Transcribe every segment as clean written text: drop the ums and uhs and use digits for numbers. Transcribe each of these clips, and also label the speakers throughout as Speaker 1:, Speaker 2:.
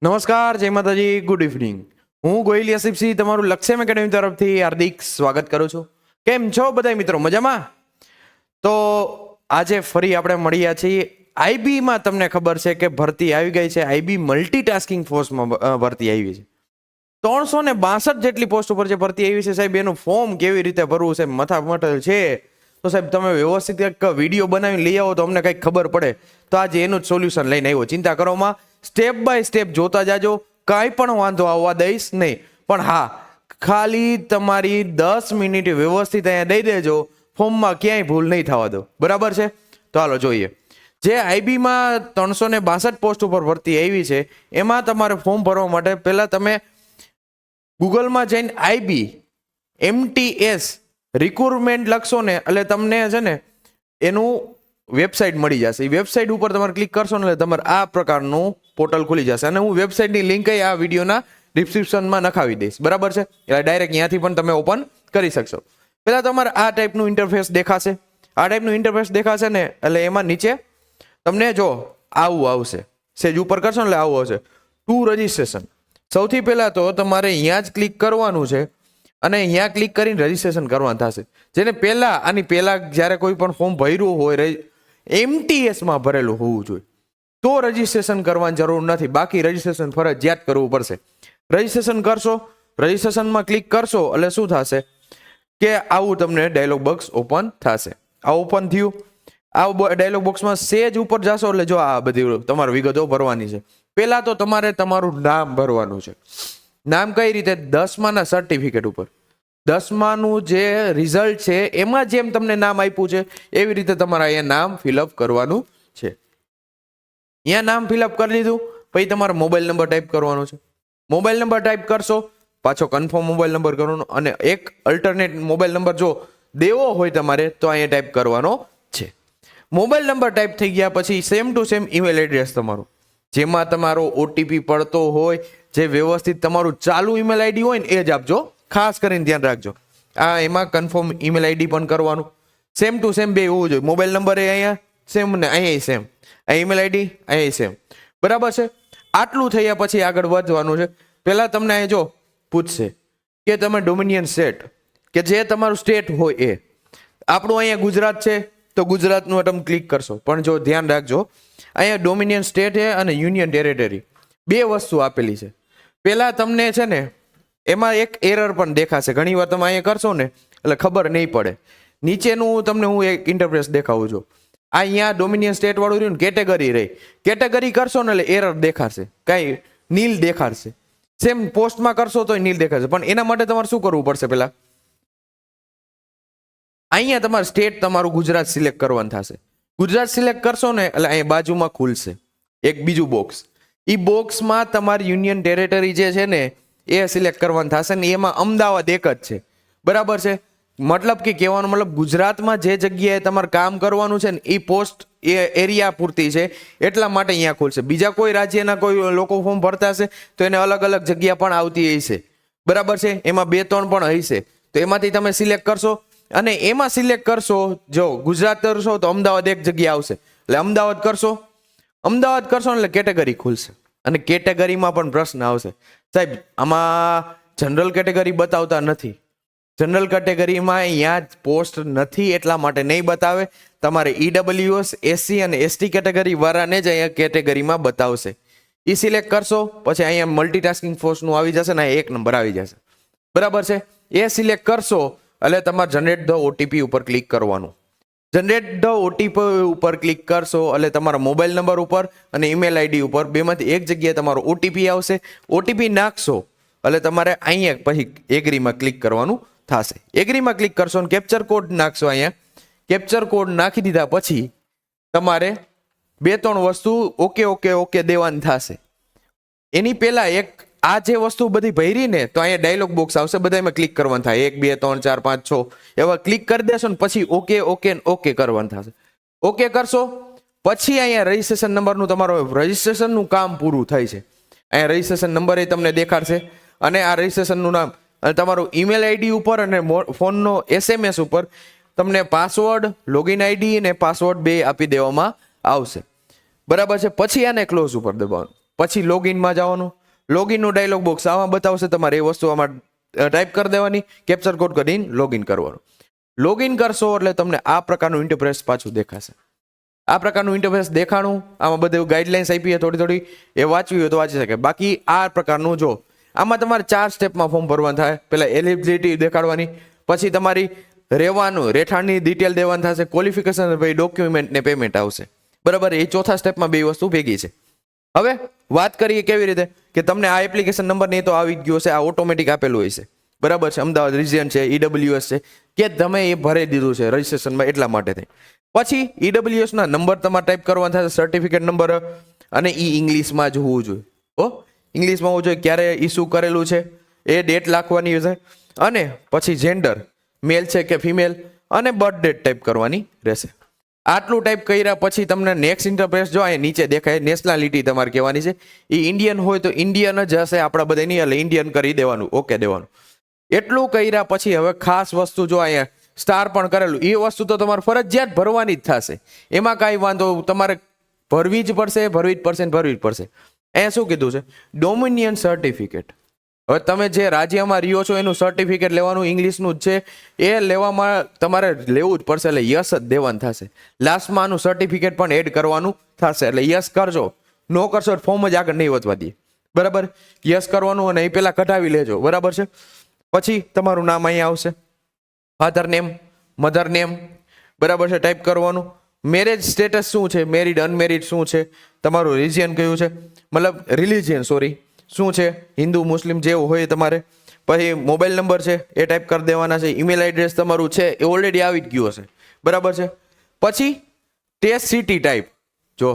Speaker 1: નમસ્કાર, જય માતાજી, ગુડ ઇવનિંગ. હું ગોહિલ યાસિફસિંહ તમારું લક્ષ્યમ એકેડમી તરફથી હાર્દિક સ્વાગત કરું છું. કેમ છો બધા મિત્રો? મજામાં? તો આજે ફરી આપણે મળ્યા છીએ. આઈબીમાં તમને ખબર છે કે ભરતી આવી ગઈ છે. આઈબી મલ્ટીટાસ્કિંગ ફોર્સમાં ભરતી આવી છે. 362 જેટલી પોસ્ટ ઉપર જે ભરતી આવી છે સાહેબ, એનું ફોર્મ કેવી રીતે ભરવું છે મથામણ છે. તો સાહેબ તમે વ્યવસ્થિત એક વિડીયો બનાવીને લઈ આવો તો અમને કંઈક ખબર પડે. તો આજે એનું જ સોલ્યુશન લઈને આવ્યો. ચિંતા કરવામાં સ્ટેપ બાય સ્ટેપ જોતા જાજો, કાંઈ પણ વાંધો આવવા દઈશ નહીં. પણ હા, ખાલી તમારી 10 મિનિટ વ્યવસ્થિત અહીંયા દઈ દેજો, ફોર્મમાં ક્યાંય ભૂલ નહીં થવા દો. બરાબર છે? તો હાલો જોઈએ. જે આઈબીમાં 362 પોસ્ટ ઉપર ભરતી આવી છે, એમાં તમારે ફોર્મ ભરવા માટે પહેલાં તમે ગૂગલમાં જઈને આઈબી MTS રિક્રુટમેન્ટ લખશો ને એટલે તમને છે ને એનું વેબસાઇટ મળી જશે. એ વેબસાઇટ ઉપર તમારે ક્લિક કરશો ને એટલે તમારે આ પ્રકારનું પોર્ટલ ખુલી જશે. અને હું વેબસાઇટની લિંક આ વિડીયોના ડિસ્ક્રિપ્શનમાં નખાવી દઈશ. બરાબર છે? એટલે ડાયરેક્ટ ત્યાંથી પણ તમે ઓપન કરી શકશો. પહેલાં તમારે આ ટાઈપનું ઇન્ટરફેસ દેખાશે. આ ટાઈપનું ઇન્ટરફેસ દેખાશે ને એટલે એમાં નીચે તમને જો આવું આવશે. સેજ ઉપર કરશો ને એટલે આવું આવશે, ટુ રજિસ્ટ્રેશન. સૌથી પહેલાં તો તમારે અહીંયા જ ક્લિક કરવાનું છે અને અહીંયા ક્લિક કરીને રજિસ્ટ્રેશન કરવાનું થશે. જેને પહેલાં આની પહેલાં જ્યારે કોઈ પણ ફોર્મ ભર્યું હોય MTSમાં ભરેલું હોવું જોઈએ તો રજિસ્ટ્રેશન કરવાની જરૂર નથી. બાકી રજિસ્ટ્રેશન ફરજિયાત કરવું પડશે. રજિસ્ટ્રેશન કરશો, રજિસ્ટ્રેશનમાં ક્લિક કરશો એટલે શું થશે કે આવું તમને ડાયલોગ બોક્સ ઓપન થશે. આ ઓપન થયું. આ ડાયલોગ બોક્સમાં સેજ ઉપર જશો એટલે જો આ બધી તમારી વિગતો ભરવાની છે. પહેલાં તો તમારે તમારું નામ ભરવાનું છે. નામ કઈ રીતે? 10માના સર્ટિફિકેટ ઉપર 10માનું જે રિઝલ્ટ છે એમાં જેમ તમને નામ આપ્યું છે એવી રીતે તમારે અહીંયા નામ ફિલઅપ કરવાનું છે. અહીંયા નામ ફિલઅપ કરી દીધું પછી તમારો મોબાઈલ નંબર ટાઈપ કરવાનો છે. મોબાઈલ નંબર ટાઈપ કરશો, પાછો કન્ફર્મ મોબાઈલ નંબર કરવાનો અને એક અલ્ટરનેટ મોબાઈલ નંબર જો દેવો હોય તમારે તો અહીંયા ટાઈપ કરવાનો છે. મોબાઈલ નંબર ટાઈપ થઈ ગયા પછી same to same email address તમારું, જેમાં તમારો OTP પડતો હોય, જે વ્યવસ્થિત તમારું ચાલુ ઈમેલ આઈડી હોય ને એ જ આપજો. ખાસ કરીને ધ્યાન રાખજો. આ એમાં કન્ફર્મ ઈમેલ આઈડી પણ કરવાનું. સેમ ટુ સેમ બે હોવું જોઈએ. મોબાઈલ નંબર એ અહીંયા સેમ ને અહીંયા સેમ, આ ઈમેલ આઈડી અહીંયા સેમ. બરાબર છે? આટલું થયા પછી આગળ વધવાનું છે. પહેલાં તમને અહીં જો પૂછશે કે તમે ડોમિનિયન સ્ટેટ, કે જે તમારું સ્ટેટ હોય એ. આપણું અહીંયા ગુજરાત છે તો ગુજરાતનું તમે ક્લિક કરશો. પણ જો ધ્યાન રાખજો, અહીંયા ડોમિનિયન સ્ટેટ છે અને યુનિયન ટેરેટરી બે વસ્તુ આપેલી છે. પહેલાં તમને છે ને એમાં એક એરર પણ દેખાશે. ઘણી વાર તમે અહીંયા કરશો ને એટલે ખબર નહીં પડે. નીચેનું તમને હું એક ઇન્ટરફેસ દેખાવું છું. આ અહીંયા ડોમિનિયન સ્ટેટ વાળું રહ્યું ને કેટેગરી રહી. કેટેગરી કરશો ને એટલે એરર દેખાશે, કાંઈ નીલ દેખાડશે. સેમ પોસ્ટમાં કરશો તો નીલ દેખાશે. પણ એના માટે તમારે શું કરવું પડશે? પહેલાં અહીંયા તમારે સ્ટેટ તમારું ગુજરાત સિલેક્ટ કરવાનું થશે. ગુજરાત સિલેક્ટ કરશો ને એટલે અહીંયા બાજુમાં ખુલશે એક બીજું બોક્સ. એ બોક્સમાં તમારી યુનિયન ટેરેટરી જે છે ને એ સિલેક્ટ કરવાનું થશે ને એમાં અમદાવાદ એક જ છે. બરાબર છે? મતલબ કે કહેવાનો મતલબ ગુજરાતમાં જે જગ્યાએ તમારે કામ કરવાનું છે ને એ પોસ્ટ એ એરિયા પૂરતી છે એટલા માટે અહીંયા ખુલશે. બીજા કોઈ રાજ્યના કોઈ લોકો ફોર્મ ભરતા હશે તો એને અલગ અલગ જગ્યા પણ આવતી હશે. બરાબર છે? એમાં 2-3 પણ હશે. તો એમાંથી તમે સિલેક્ટ કરશો અને એમાં સિલેક્ટ કરશો, જો ગુજરાત કરશો તો અમદાવાદ એક જગ્યા આવશે એટલે અમદાવાદ કરશો. અમદાવાદ કરશો એટલે કેટેગરી ખુલશે અને કેટેગરીમાં પણ પ્રશ્ન આવશે, સાહેબ આમાં જનરલ કેટેગરી બતાવતા નથી. જનરલ કેટેગરીમાં અહીંયા જ પોસ્ટ નથી એટલા માટે નહીં બતાવે. તમારે EWS, SC અને ST કેટેગરી વાળાને જ અહીંયા કેટેગરીમાં બતાવશે. એ સિલેક્ટ કરશો પછી અહીંયા મલ્ટીટાસ્કિંગ ફોર્સનું આવી જશે ને એક નંબર આવી જશે. બરાબર છે? એ સિલેક્ટ કરશો એટલે તમારે જનરેટ ધ OTP ઉપર ક્લિક કરવાનું. જનરેટ ધ OTP ઉપર ક્લિક કરશો એટલે તમારા મોબાઈલ નંબર ઉપર અને ઈમેલ આઈડી ઉપર બેમાંથી એક જગ્યાએ તમારો OTP આવશે. OTP નાખશો એટલે તમારે અહીંયા પછી એગ્રીમાં ક્લિક કરવાનું થશે. એગ્રીમાં ક્લિક કરશો અને કેપ્ચર કોડ નાખશો. અહીંયા કેપ્ચર કોડ નાખી દીધા પછી તમારે 2-3 વસ્તુ ઓકે દેવાની થશે. એની પહેલાં એક આ જે વસ્તુ બધી ભરી ને તો અહીંયા ડાયલોગ બોક્સ આવશે, બધામાં ક્લિક કરવાનું થાય. 1 2 3 4 5 6 એવા ક્લિક કરી દેશો ને પછી ઓકે કરવાનું થશે. ઓકે કરશો પછી અહીંયા રજિસ્ટ્રેશન નંબરનું તમારું રજિસ્ટ્રેશનનું કામ પૂરું થાય છે. અહીંયા રજિસ્ટ્રેશન નંબર એ તમને દેખાડશે અને આ રજિસ્ટ્રેશનનું નામ અને તમારું ઈમેલ આઈડી ઉપર અને ફોનનો SMS ઉપર તમને પાસવર્ડ, લોગિન આઈડી અને પાસવર્ડ બે આપી દેવામાં આવશે. બરાબર છે? પછી આને ક્લોઝ ઉપર દબાવવાનું. પછી લોગિનમાં જવાનું, લોગિનનું ડાયલોગ બોક્સ આમાં બતાવશે, તમારે એ વસ્તુ આમાં ટાઈપ કરી દેવાની, કેપ્ચર કોડ કરીને લોગિન કરવાનું. લોગિન કરશો એટલે તમને આ પ્રકારનું ઇન્ટરફેસ પાછું દેખાશે. આ પ્રકારનું ઇન્ટરફેસ દેખાણું, આમાં બધું ગાઈડલાઇન્સ આપી થોડી એ વાંચવી હોય તો વાંચી શકે. બાકી આ પ્રકારનું જો આમાં તમારે 4 સ્ટેપમાં ફોર્મ ભરવાનું થાય. પહેલા એલિજિબિલિટી દેખાડવાની, પછી તમારી રહેવાનું રહેઠાણની ડિટેલ દેવાની થશે, ક્વોલિફિકેશન, પછી ડોક્યુમેન્ટ ને પેમેન્ટ આવશે. બરાબર, એ ચોથા સ્ટેપમાં 2 વસ્તુ ભેગી છે. હવે વાત કરીએ કેવી રીતે કે તમને આ એપ્લિકેશન નંબર નહીં તો આવી ગયો છે, આ ઓટોમેટિક આપેલું હોય છે. બરાબર છે, અમદાવાદ રિજિયન છે, EWS છે કે તમે એ ભરી દીધું છે રજીસ્ટ્રેશનમાં એટલા માટે થઈ. પછી EWS ના નંબર તમારે ટાઈપ કરવાના થશે, સર્ટિફિકેટ નંબર, અને એ ઇંગ્લિશમાં જ હોવું જોઈએ. ઇંગ્લિશમાં હોવું જોઈએ, ક્યારે ઇસ્યુ કરેલું છે એ ડેટ લખવાની છે, અને પછી જેન્ડર મેલ છે કે ફિમેલ, અને બર્થ ડેટ ટાઈપ કરવાની રહેશે. આટલું ટાઈપ કર્યા પછી તમને નેક્સ્ટ ઇન્ટરફેસ જો અહીંયા નીચે દેખાય, નેશનાલિટી તમારે કહેવાની છે. એ ઇન્ડિયન હોય તો ઇન્ડિયન જ હશે, આપણા બધાની, એટલે ઇન્ડિયન કરી દેવાનું, ઓકે દેવાનું. એટલું કર્યા પછી હવે ખાસ વસ્તુ જો અહીંયા સ્ટાર પણ કરેલું, એ વસ્તુ તો તમારે ફરજિયાત ભરવાની જ થશે. એમાં કાંઈ વાંધો, તમારે ભરવી જ પડશે. અહીંયા શું કીધું છે? Dominion certificate. હવે તમે જે રાજ્યમાં રહ્યો છો એનું સર્ટિફિકેટ લેવાનું, ઇંગ્લિશનું જ છે, એ લેવામાં તમારે લેવું જ પડશે, એટલે યસ જ દેવાનું થશે. લાસ્ટમાં આનું સર્ટિફિકેટ પણ એડ કરવાનું થશે, એટલે યસ કરજો. નો કરશો ફોર્મ જ આગળ નહીં વધવા દે. બરાબર, યસ કરવાનું, અને એ પહેલાં કઢાવી લેજો. બરાબર છે. પછી તમારું નામ અહીંયા આવશે, ફાધર નેમ, મધર નેમ, બરાબર છે, ટાઈપ કરવાનું. મેરેજ સ્ટેટસ શું છે, મેરિડ અનમેરિડ શું છે, તમારું રિજિયન કયું છે, મતલબ રિલિજિયન શું છે, હિન્દુ મુસ્લિમ જેવું હોય તમારે. પછી મોબાઈલ નંબર છે એ ટાઈપ કરી દેવાના છે. ઈમેલ એડ્રેસ તમારું છે એ ઓલરેડી આવી જ ગયું હશે. બરાબર છે. પછી ટેસ્ટ સિટી ટાઈપ, જો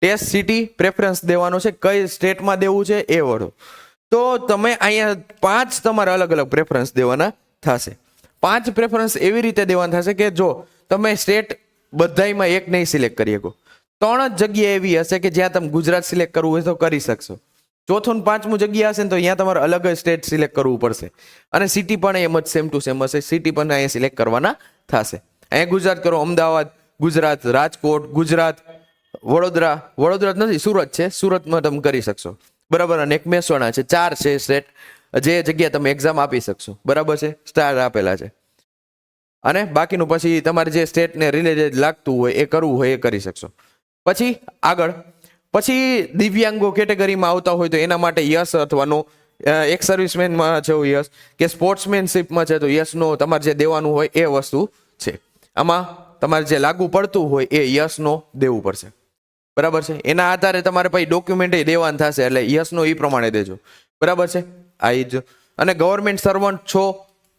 Speaker 1: ટેસ્ટ સિટી પ્રેફરન્સ દેવાનો છે, કઈ સ્ટેટમાં દેવું છે એ વડો. તો તમે અહીંયા 5 તમારે અલગ અલગ પ્રેફરન્સ દેવાના થશે. 5 પ્રેફરન્સ એવી રીતે દેવાના થશે કે જો તમે સ્ટેટ બધામાં એક નહીં સિલેક્ટ કરી શકો. 3 જ જગ્યા એવી હશે કે જ્યાં તમે ગુજરાત સિલેક્ટ કરવું હોય તો કરી શકશો. 4થું ને 5મું જગ્યા હશે ને તો અહીંયા તમારે અલગ જ સ્ટેટ સિલેક્ટ કરવું પડશે. અને સિટી પણ એમ જ સેમ ટુ સેમ હશે, સિટી પણ અહીંયા સિલેક્ટ કરવાના થશે. અહીંયા ગુજરાત કરો, અમદાવાદ ગુજરાત, રાજકોટ ગુજરાત, વડોદરા નથી, સુરત છે, સુરતમાં તમે કરી શકશો. બરાબર, અને એક મહેસાણા છે. 4 છે સ્ટેટ જે જગ્યા તમે એક્ઝામ આપી શકશો. બરાબર છે, સ્ટાર આપેલા છે. અને બાકીનું પછી તમારે જે સ્ટેટને રિલેટેડ લાગતું હોય એ કરવું હોય એ કરી શકશો. પછી આગળ, પછી દિવ્યાંગો કેટેગરીમાં આવતા હોય તો એના માટે યસ અથવા નો. એક સર્વિસમેનમાં છે યસ, કે સ્પોર્ટ્સમેનશીપમાં છે તો યસ નો, તમારે જે દેવાનું હોય એ વસ્તુ છે. આમાં તમારે જે લાગુ પડતું હોય એ યસ નો દેવું પડશે. બરાબર છે. એના આધારે તમારે પછી ડોક્યુમેન્ટ દેવાનું થશે, એટલે યસ નો એ પ્રમાણે દેજો. બરાબર છે. આ જ. અને ગવર્મેન્ટ સર્વન્ટ છો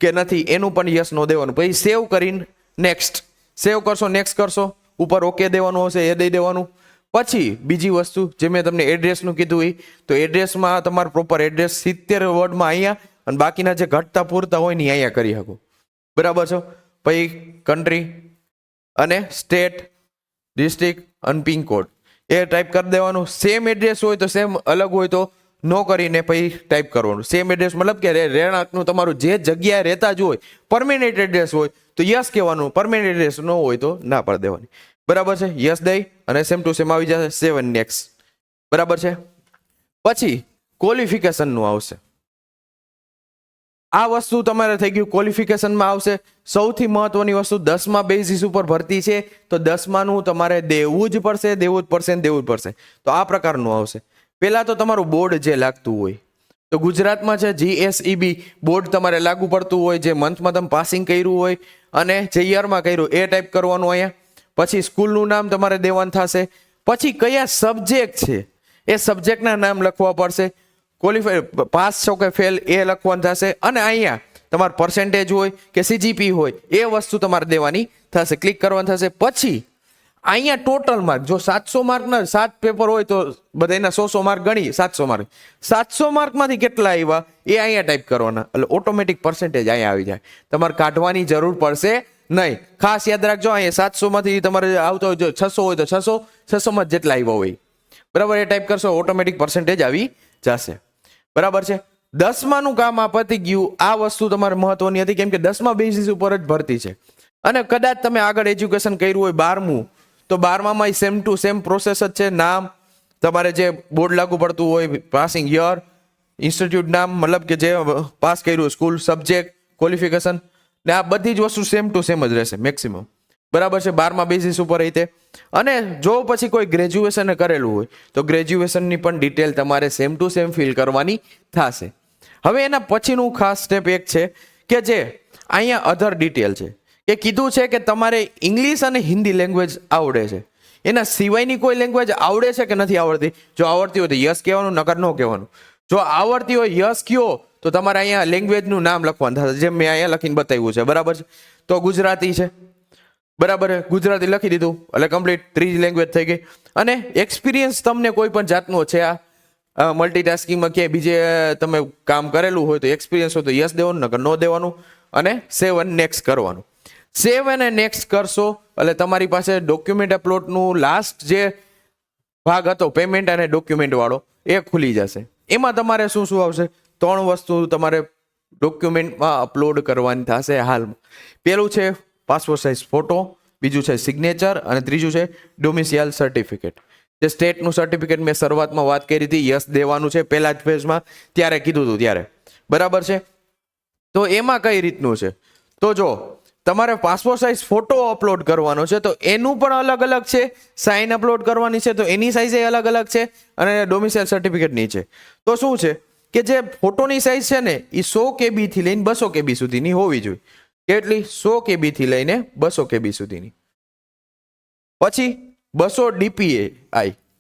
Speaker 1: કે નથી એનું પણ યસ નો દેવાનું. પછી સેવ કરીને નેક્સ્ટ, સેવ કરશો, નેક્સ્ટ કરશો, ઉપર ઓકે દેવાનું હશે એ દઈ દેવાનું. પછી બીજી વસ્તુ જે મેં તમને એડ્રેસનું કીધું એ, તો એડ્રેસમાં તમારું પ્રોપર એડ્રેસ 70 વર્ડમાં અહીંયા, અને બાકીના જે ઘટતા પૂરતા હોય ને અહીંયા કરી શકો. બરાબર છે. પછી કન્ટ્રી અને સ્ટેટ, ડિસ્ટ્રિક્ટ અને પિનકોડ એ ટાઈપ કરી દેવાનું. સેમ એડ્રેસ હોય તો સેમ, અલગ હોય તો નો કરીને પછી ટાઈપ કરવાનું. સેમ એડ્રેસ મતલબ કે રહેણાંકનું તમારું જે જગ્યાએ રહેતા જ હોય, પરમેનન્ટ એડ્રેસ હોય તો યસ કહેવાનું, પરમેનન્ટ એડ્રેસ ન હોય તો ના પાડી દેવાની. બરાબર છે. યસ દઈ અને સેમ ટુ સેમ આવી જશે. 7 નેક્સ્ટ. બરાબર છે. પછી ક્વોલિફિકેશનનું આવશે. આ વસ્તુ તમારે થઈ ગયું, ક્વોલિફિકેશનમાં આવશે. સૌથી મહત્વની વસ્તુ 10મા બેઝિસ ઉપર ભરતી છે તો 10માનું તમારે દેવું જ પડશે. તો આ પ્રકારનું આવશે. પહેલા તો તમારું બોર્ડ જે લાગતું હોય, તો ગુજરાતમાં છે GSEB બોર્ડ તમારે લાગુ પડતું હોય, જે મંથમાં તમે પાસિંગ કર્યું હોય અને જે યરમાં કર્યું એ ટાઈપ કરવાનું અહીંયા. પછી સ્કૂલનું નામ તમારે દેવાનું થશે. પછી કયા સબ્જેક્ટ છે એ સબ્જેક્ટના નામ લખવા પડશે. ક્વોલિફાય પાસ છો કે ફેલ એ લખવાનું થશે. અને અહીંયા તમારું પર્સન્ટેજ હોય કે CGP હોય એ વસ્તુ તમારે દેવાની થશે. ક્લિક કરવાનું થશે. પછી અહીંયા ટોટલ માર્ક, જો 700 માર્કના 7 પેપર હોય તો બધાના 100 માર્ક ગણી 700 માર્ક. 700 માર્કમાંથી કેટલા આવ્યા એ અહીંયા ટાઈપ કરવાના, એટલે ઓટોમેટિક પર્સન્ટેજ અહીંયા આવી જાય. તમારે કાઢવાની જરૂર પડશે નહીં. ખાસ યાદ રાખજો, અહીંયા 700માંથી તમારે આવતો હોય, જો 600 હોય તો 600માં જેટલા આવ્યા હોય. બરાબર, એ ટાઈપ કરશો, ઓટોમેટિક પર્સન્ટેજ આવી જશે. બરાબર છે. 10માનું કામ આ પતી ગયું. આ વસ્તુ તમારે મહત્વની હતી, કેમ કે 10મા બેઝિસ ઉપર જ ભરતી છે. અને કદાચ તમે આગળ એજ્યુકેશન કર્યું હોય 12મું, તો 12મામાં સેમ ટુ સેમ પ્રોસેસ જ છે. નામ, તમારે જે બોર્ડ લાગુ પડતું હોય, પાસિંગ યર, ઇન્સ્ટિટ્યૂટ નામ, મતલબ કે જે પાસ કર્યું, સ્કૂલ, સબ્જેક્ટ, ક્વોલિફિકેશન, ને આ બધી જ વસ્તુ સેમ ટુ સેમ જ રહેશે મેક્સિમમ. બરાબર છે, 12મા બેઝિસ ઉપર રીતે. અને જો પછી કોઈ ગ્રેજ્યુએશન કરેલું હોય તો ગ્રેજ્યુએશનની પણ ડિટેલ તમારે સેમ ટુ સેમ ફિલ કરવાની થશે. હવે એના પછીનું ખાસ સ્ટેપ એક છે કે જે અહીંયા અધર ડિટેલ છે, કે કીધું છે કે તમારે ઇંગ્લિશ અને હિન્દી લેંગ્વેજ આવડે છે. એના સિવાયની કોઈ લેંગ્વેજ આવડે છે કે નથી આવડતી? જો આવડતી હોય તો યસ કહેવાનું, નકર ન કહેવાનું. જો આવડતી હોય યસ કયો તો તમારે અહીંયા લેંગ્વેજનું નામ લખવાનું થશે, જેમ મેં અહીંયા લખીને બતાવ્યું છે. બરાબર છે, તો ગુજરાતી છે, બરાબર, ગુજરાતી લખી દીધું એટલે કમ્પ્લીટ ત્રીજી લેંગ્વેજ થઈ ગઈ. અને એક્સપિરિયન્સ તમને કોઈ પણ જાતનો છે આ મલ્ટીટાસ્કિંગમાં ક્યાંય બીજે તમે કામ કરેલું હોય તો એક્સપિરિયન્સ હોય તો યસ દેવાનું, નકર ન દેવાનું, અને સેવ અને નેક્સ્ટ કરવાનું. સેવ અને નેક્સ્ટ કરશો એટલે તમારી પાસે ડોક્યુમેન્ટ અપલોડનું લાસ્ટ જે ભાગ હતો પેમેન્ટ અને ડોક્યુમેન્ટ વાળો એ ખુલી જશે. એમાં તમારે શું શું આવશે? 3 વસ્તુ તમારે ડોક્યુમેન્ટમાં અપલોડ કરવાની થશે હાલમાં. પેલું છે પાસપોર્ટ સાઇઝ ફોટો, બીજું છે સિગ્નેચર, અને ત્રીજું છે ડોમિસિયલ સર્ટિફિકેટ. જે સ્ટેટનું સર્ટિફિકેટ મેં શરૂઆતમાં વાત કરી હતી, યસ દેવાનું છે પહેલા જ પેજમાં, ત્યારે કીધું હતું ત્યારે. બરાબર છે, તો એમાં કઈ રીતનું છે? તો જો તમારે પાસપોર્ટ સાઇઝ ફોટો અપલોડ કરવાનો છે તો એનું પણ અલગ અલગ છે, સાઇન અપલોડ કરવાની છે તો એની સાઇઝ અલગ અલગ છે, અને ડોમિસાઇલ સર્ટિફિકેટની છે. તો શું છે કે જે ફોટોની સાઇઝ છે ને એ 100 KB થી લઈને 200 KB સુધીની હોવી જોઈએ. કેટલી? 100 KB થી લઈને 200 KB સુધીની. પછી 200 DPI,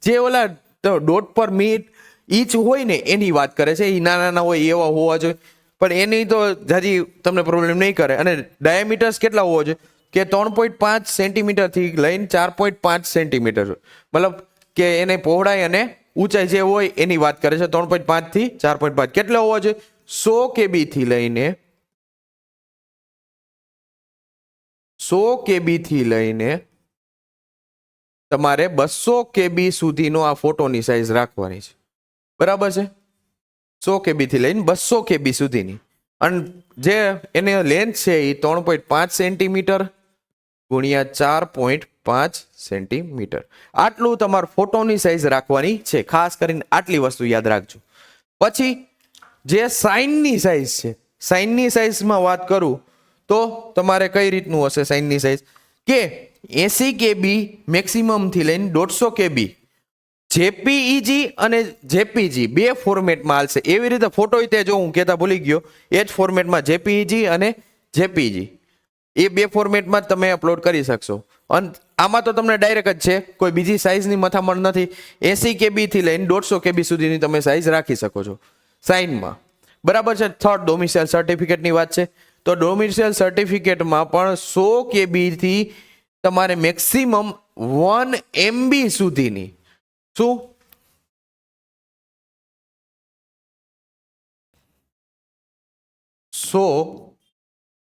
Speaker 1: જે ઓલા ડોટ પર મિનિટ ઈચ હોય ને એની વાત કરે છે. એ નાના હોય એવા હોવા જોઈએ, પણ એની તો હજી તમને પ્રોબ્લેમ નહીં કરે. અને ડાયામીટર્સ કેટલા હોવો જોઈએ? કે 3.5 સેન્ટીમીટર થી લઈને 4.5 સેન્ટીમીટર, મતલબ કે એને પહોળાઈ અને ઊંચાઈ જે હોય એની વાત કરે છે. 3.5 થી 4.5 કેટલા હોવા જોઈએ? 100 KB થી લઈને 100 KB થી લઈને તમારે 200 KB સુધીનો આ ફોટોની સાઇઝ રાખવાની છે. બરાબર છે, 100 KB થી લઈને 200 KB સુધીની. અને જે એને લેન્થ છે એ 3.5 સેન્ટીમીટર ગુણ્યા 4.5 સેન્ટીમીટર, આટલું તમારે ફોટોની સાઇઝ રાખવાની છે. ખાસ કરીને આટલી વસ્તુ યાદ રાખજો. પછી જે સાઇનની સાઇઝ છે, સાઇનની સાઇઝમાં વાત કરું તો તમારે કઈ રીતનું હશે સાઇનની સાઇઝ? કે 80 KB મેક્સિમમ થી લઈને 150 KB JPEG અને JPG બે ફોર્મેટમાં હાલશે. એવી રીતે ફોટો તે જો હું કહેતા ભૂલી ગયો, એ જ ફોર્મેટમાં JPEG અને JPG એ બે ફોર્મેટમાં જ તમે અપલોડ કરી શકશો. અને આમાં તો તમને ડાયરેક્ટ જ છે, કોઈ બીજી સાઇઝની મથામણ નથી. 80 KB થી લઈને 150 KB સુધીની તમે સાઇઝ રાખી શકો છો સાઇનમાં. બરાબર છે. થર્ડ ડોમિસાઇલ સર્ટિફિકેટની વાત છે, તો ડોમિસાઇલ સર્ટિફિકેટમાં પણ 100 KB થી તમારે મેક્સિમમ 1 MB સુધીની શું 100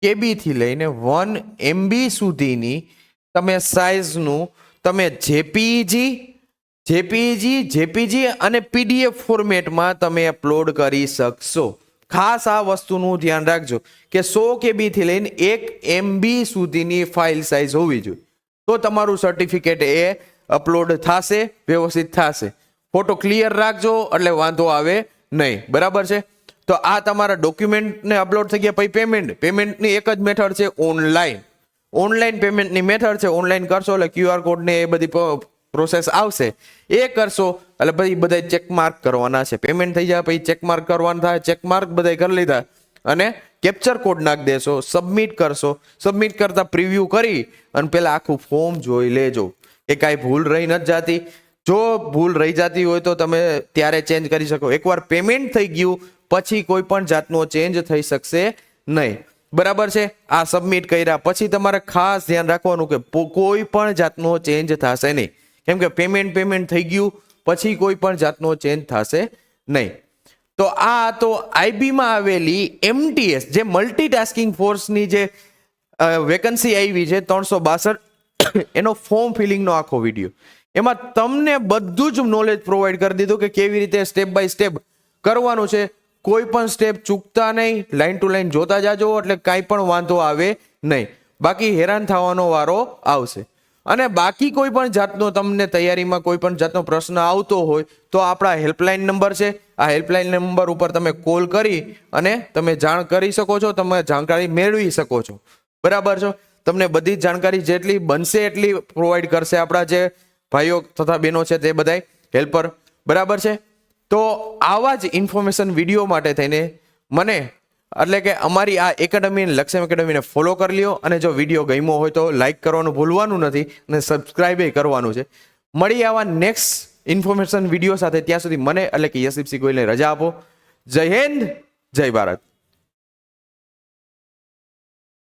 Speaker 1: KB થી લઈને 1 MB સુધીની તમે સાઇઝનું તમે JPG અને PDF ફોર્મેટમાં તમે અપલોડ કરી શકશો. ખાસ આ વસ્તુનું ધ્યાન રાખજો કે 100 KB થી લઈને 1 MB સુધીની ફાઇલ સાઇઝ હોવી જોઈએ, તો તમારું સર્ટિફિકેટ એ અપલોડ થશે, વ્યવસ્થિત થશે. ફોટો ક્લિયર રાખજો એટલે વાંધો આવે નહીં. બરાબર છે, તો આ તમારા ડોક્યુમેન્ટને અપલોડ થઈ ગયા. પછી પેમેન્ટની એક જ મેથડ છે, ઓનલાઈન પેમેન્ટની મેથડ છે. ઓનલાઈન કરશો એટલે QR કોડ ને એ બધી પ્રોસેસ આવશે, એ કરશો એટલે પછી બધા ચેકમાર્ક કરવાના છે. પેમેન્ટ થઈ જાય પછી ચેકમાર્ક કરવાના થાય. ચેકમાર્ક બધા કરી લીધા અને કેપ્ચર કોડ નાખી દેશો, સબમિટ કરશો. સબમિટ કરતા પ્રિવ્યુ કરી અને પેલા આખું ફોર્મ જોઈ લેજો એ કાંઈ ભૂલ રહી નથી જાતી. જો ભૂલ રહી જતી હોય તો તમે ત્યારે ચેન્જ કરી શકો. એકવાર પેમેન્ટ થઈ ગયું પછી કોઈ પણ જાતનો ચેન્જ થઈ શકશે નહીં. બરાબર છે. આ સબમિટ કર્યા પછી તમારે ખાસ ધ્યાન રાખવાનું કે કોઈ પણ જાતનો ચેન્જ થશે નહીં, કેમ કે પેમેન્ટ થઈ ગયું પછી કોઈ પણ જાતનો ચેન્જ થશે નહીં. તો આ તો આઈબીમાં આવેલી MTS જે મલ્ટીટાસ્કિંગ ફોર્સની જે વેકન્સી આવી છે 362, એનો ફોર્મ ફિલિંગનો આખો વિડીયો. એમાં તમને બધું જ નોલેજ પ્રોવાઈડ કરી દીધું કે કેવી રીતે સ્ટેપ બાય સ્ટેપ કરવાનું છે. કોઈ પણ સ્ટેપ ચૂકતા નહીં, લાઈન ટુ લાઈન જોતા જાજો એટલે કાંઈ પણ વાંધો આવે નહીં. બાકી હેરાન થવાનો વારો આવશે. અને બાકી કોઈ પણ જાતનો તમને તૈયારીમાં કોઈ પણ જાતનો પ્રશ્ન આવતો હોય તો આપણા હેલ્પલાઇન નંબર છે, આ હેલ્પલાઇન નંબર ઉપર તમે કોલ કરી અને તમે જાણ કરી શકો છો, તમે જાણકારી મેળવી શકો છો. બરાબર છે. તમને બધી જ જાણકારી જેટલી બનશે એટલી પ્રોવાઈડ કરશે આપણા જે ભાઈઓ તથા બહેનો છે તે બધાય હેલ્પર. બરાબર છે. તો આવા જ ઇન્ફોર્મેશન વિડીયો માટે થઈને મને એટલે કે અમારી આ એકેડમી લક્ષ્યમ એકેડમીને ફોલો કરી લ્યો, અને જો વિડીયો ગમ્યો હોય તો લાઈક કરવાનું ભૂલવાનું નથી અને સબસ્ક્રાઇબ કરવાનું છે. મળી આવા નેક્સ્ટ ઇન્ફોર્મેશન વિડીયો સાથે. ત્યાં સુધી મને એટલે કે યશદીપસિંહ ગોહિલને રજા આપો. જય હિન્દ, જય ભારત.